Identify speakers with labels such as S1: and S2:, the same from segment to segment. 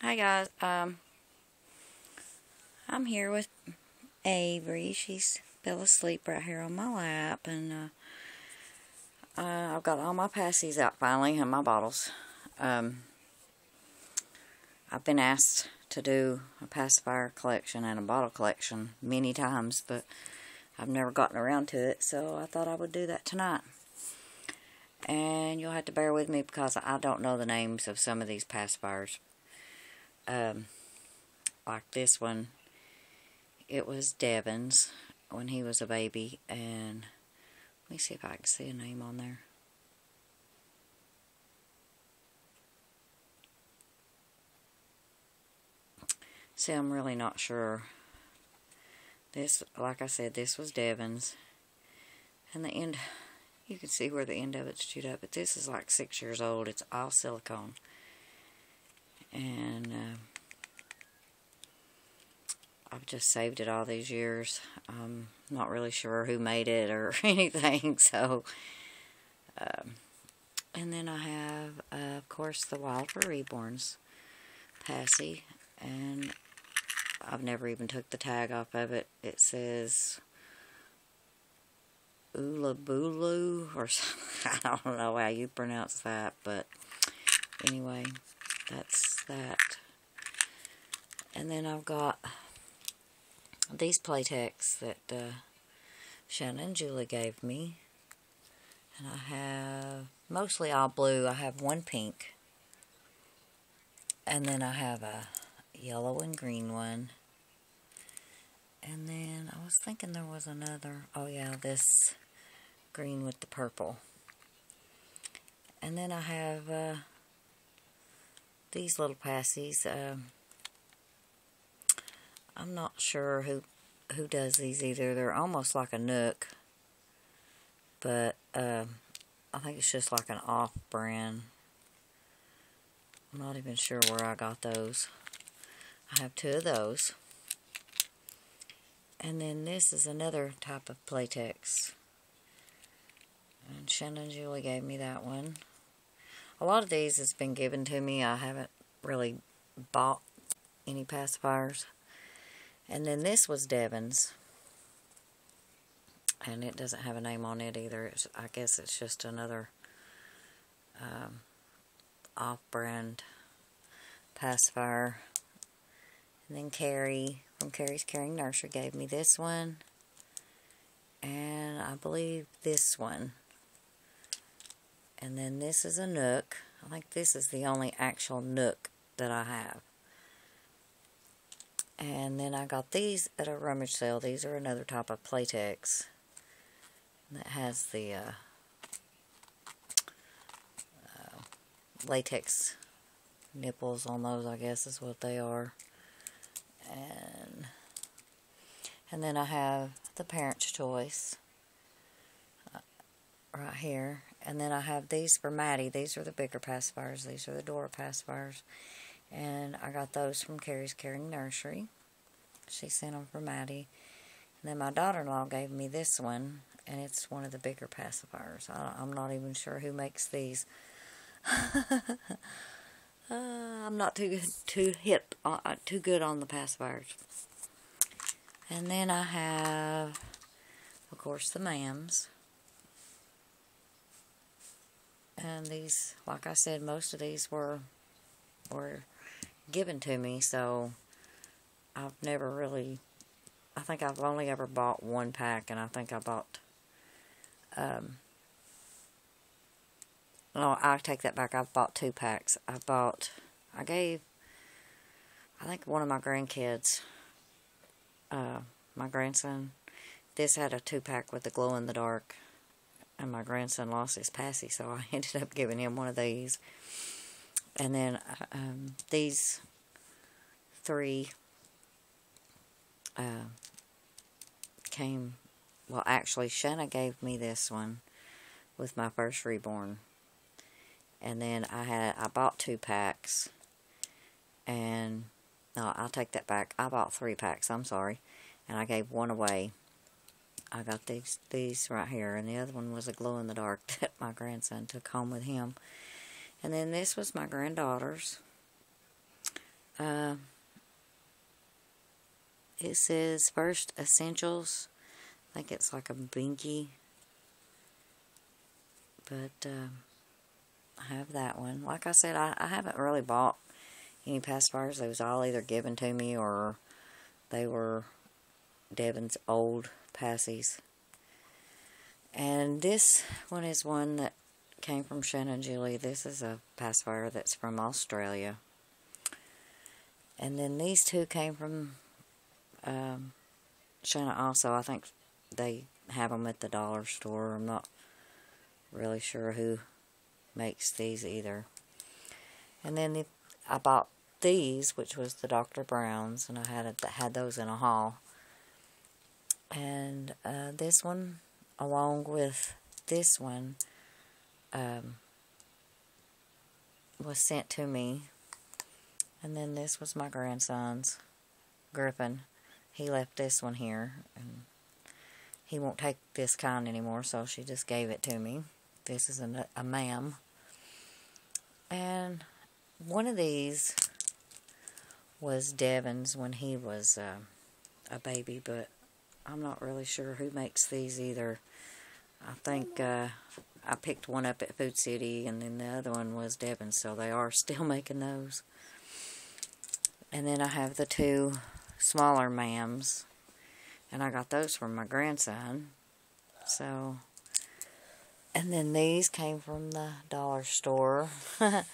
S1: Hi guys, I'm here with Avery. She's fell asleep right here on my lap, and I've got all my pacies out finally and my bottles. I've been asked to do a pacifier collection and a bottle collection many times, but I've never gotten around to it, so I thought I would do that tonight. And you'll have to bear with me because I don't know the names of some of these pacifiers. Like this one, it was Devin's when he was a baby, and let me see if I can see a name on there. See, I'm really not sure. This, like I said, this was Devin's, and the end, you can see where the end of it's chewed up, but this is like 6 years old. It's all silicone, and I've just saved it all these years. I'm not really sure who made it or anything, so and then I have of course the Wild for Reborns Passy, and I've never even took the tag off of it. It says Ulabulu or something. I don't know how you pronounce that, but anyway, that's that. And then I've got these Playtex that Shannon and Julie gave me, and I have mostly all blue. I have one pink, and then I have a yellow and green one, and then I was thinking there was another. Oh yeah, this green with the purple. And then I have these little pacies. I'm not sure who does these either. They're almost like a Nook, but I think it's just like an off-brand. I'm not even sure where I got those. I have two of those. And then this is another type of Playtex. And Shannon and Julie gave me that one. A lot of these has been given to me. I haven't really bought any pacifiers. And then this was Devin's, and it doesn't have a name on it either. I guess it's just another off-brand pacifier. And then Carrie from Carrie's Caring Nursery gave me this one, and I believe this one. And then this is a Nook. I think this is the only actual Nook that I have. And then I got these at a rummage sale. These are another type of Playtex that has the latex nipples on those, I guess is what they are. And then I have the Parent's Choice right here. And then I have these for Maddie. These are the bigger pacifiers. These are the Dora pacifiers. And I got those from Carrie's Caring Nursery. She sent them for Maddie. And then my daughter-in-law gave me this one, and it's one of the bigger pacifiers. I'm not even sure who makes these. I'm not too good on the pacifiers. And then I have, of course, the Mams. And these, like I said, most of these were given to me, so I've never really, I think I've only ever bought one pack, and I think I bought, no, I take that back, I've bought 2 packs. I gave, I think one of my grandkids, my grandson, this had a 2-pack with the glow-in-the-dark, and my grandson lost his passy, so I ended up giving him one of these. And then these 3 came, well, actually Shanna gave me this one with my first reborn. And then I bought 2 packs, and no, I'll take that back. I bought 3 packs, I'm sorry, and I gave one away. I got these right here, and the other one was a glow-in-the-dark that my grandson took home with him. And then this was my granddaughter's. It says First Essentials. I think it's like a binky. But I have that one. Like I said, I haven't really bought any pacifiers. They was all either given to me or they were Devon's old pacies. And this one is one that came from Shannon and Julie. This is a pacifier that's from Australia. And then these two came from Shannon also. I think they have them at the dollar store. I'm not really sure who makes these either. And then I bought these, which was the Dr. Brown's, and I had those in a haul. And this one, along with this one, was sent to me. And then this was my grandson's, Griffin. He left this one here, and he won't take this kind anymore, so she just gave it to me. This is a ma'am. And one of these was Devon's when he was a baby, but I'm not really sure who makes these either. I think I picked one up at Food City, and then the other one was Devon's, so they are still making those. And then I have the two smaller ma'ams, and I got those from my grandson. So, and then these came from the dollar store. And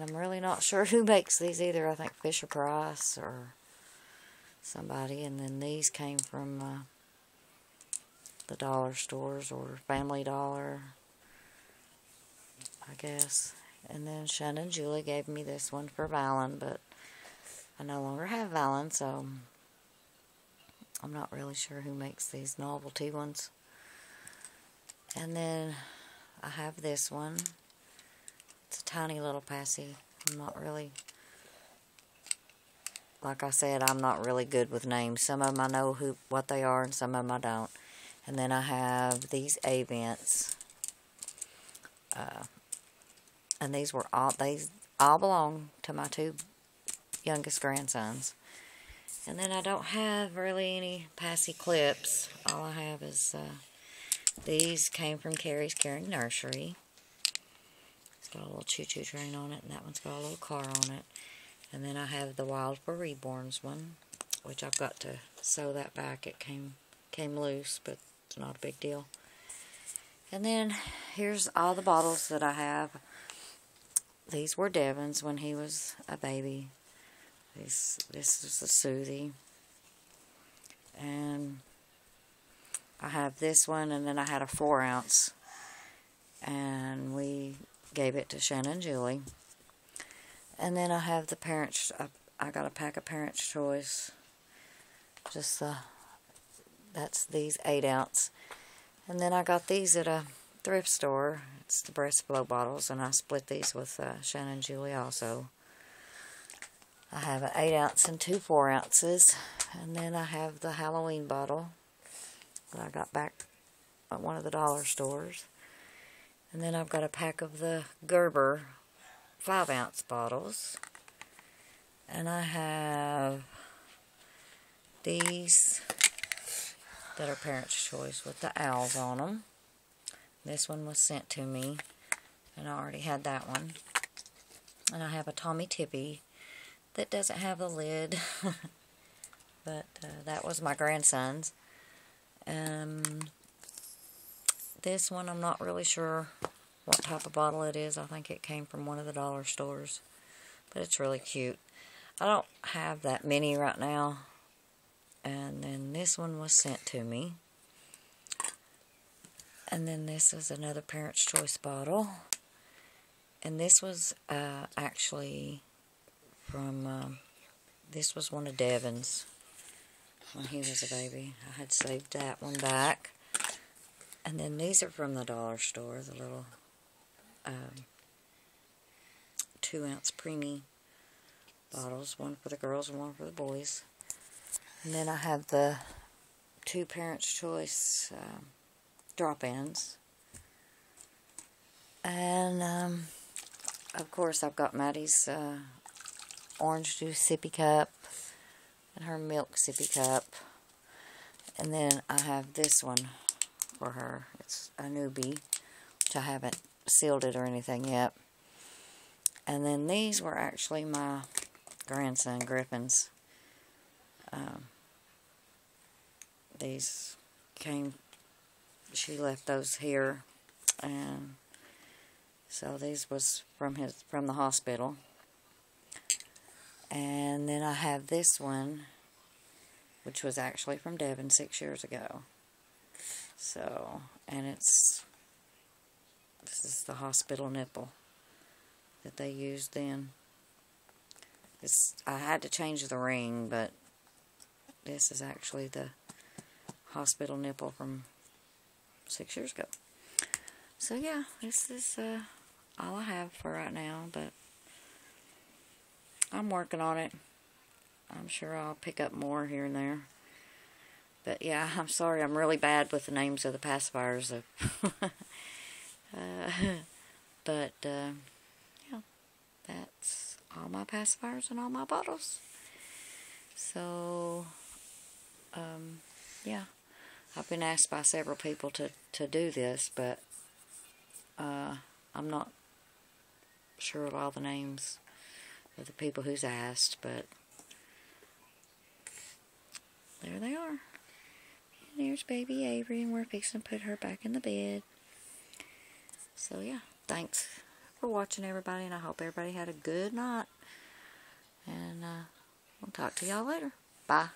S1: I'm really not sure who makes these either. I think Fisher Price or somebody. And then these came from the dollar stores or Family Dollar, I guess. And then Shannon and Julie gave me this one for Valen, but I no longer have Valen, so I'm not really sure who makes these novelty ones. And then I have this one. It's a tiny little pacy. I'm not really, like I said, I'm not really good with names. Some of them I know what they are, and some of them I don't. And then I have these Avents. And these all belong to my two youngest grandsons. And then I don't have really any passy clips. All I have is these came from Carrie's Caring Nursery. It's got a little choo-choo train on it, and that one's got a little car on it. And then I have the Wild for Reborns one, which I've got to sew that back. It came loose, but it's not a big deal. And then here's all the bottles that I have. These were Devon's when he was a baby. This is the Soothie. And I have this one, and then I had a 4-ounce. And we gave it to Shannon and Julie. And then I have the Parents, I got a pack of Parents' Choice. Just that's these 8-ounce. And then I got these at a thrift store. It's the breast flow bottles, and I split these with Shannon and Julie also. I have an 8-ounce and 2 4-ounces. And then I have the Halloween bottle that I got back at one of the dollar stores. And then I've got a pack of the Gerber 5-ounce bottles. And I have these that are Parents' Choice with the owls on them. This one was sent to me, and I already had that one. And I have a Tommy Tippy that doesn't have a lid, but that was my grandson's. This one, I'm not really sure what type of bottle it is. I think it came from one of the dollar stores, but it's really cute. I don't have that many right now. And then this one was sent to me. And then this is another Parents' Choice bottle. And this was actually from, this was one of Devon's when he was a baby. I had saved that one back. And then these are from the dollar store, the little 2-ounce preemie bottles. One for the girls and one for the boys. And then I have the 2 Parents' Choice drop-ins. And, of course, I've got Maddie's orange juice sippy cup and her milk sippy cup. And then I have this one for her. It's a newbie, which I haven't sealed it or anything yet. And then these were actually my grandson Griffin's. These came, she left those here, and so these was from the hospital. And then I have this one, which was actually from Devin 6 years ago. So, and this is the hospital nipple that they used then. I had to change the ring, but this is actually the hospital nipple from 6 years ago. So yeah, this is all I have for right now, but I'm working on it. I'm sure I'll pick up more here and there. But yeah, I'm sorry, I'm really bad with the names of the pacifiers. Yeah, that's all my pacifiers and all my bottles. So, yeah, I've been asked by several people to do this, but I'm not sure of all the names of the people who's asked, but there they are. And there's baby Avery, and we're fixing to put her back in the bed. So yeah, thanks for watching, everybody, and I hope everybody had a good night. And we'll talk to y'all later. Bye.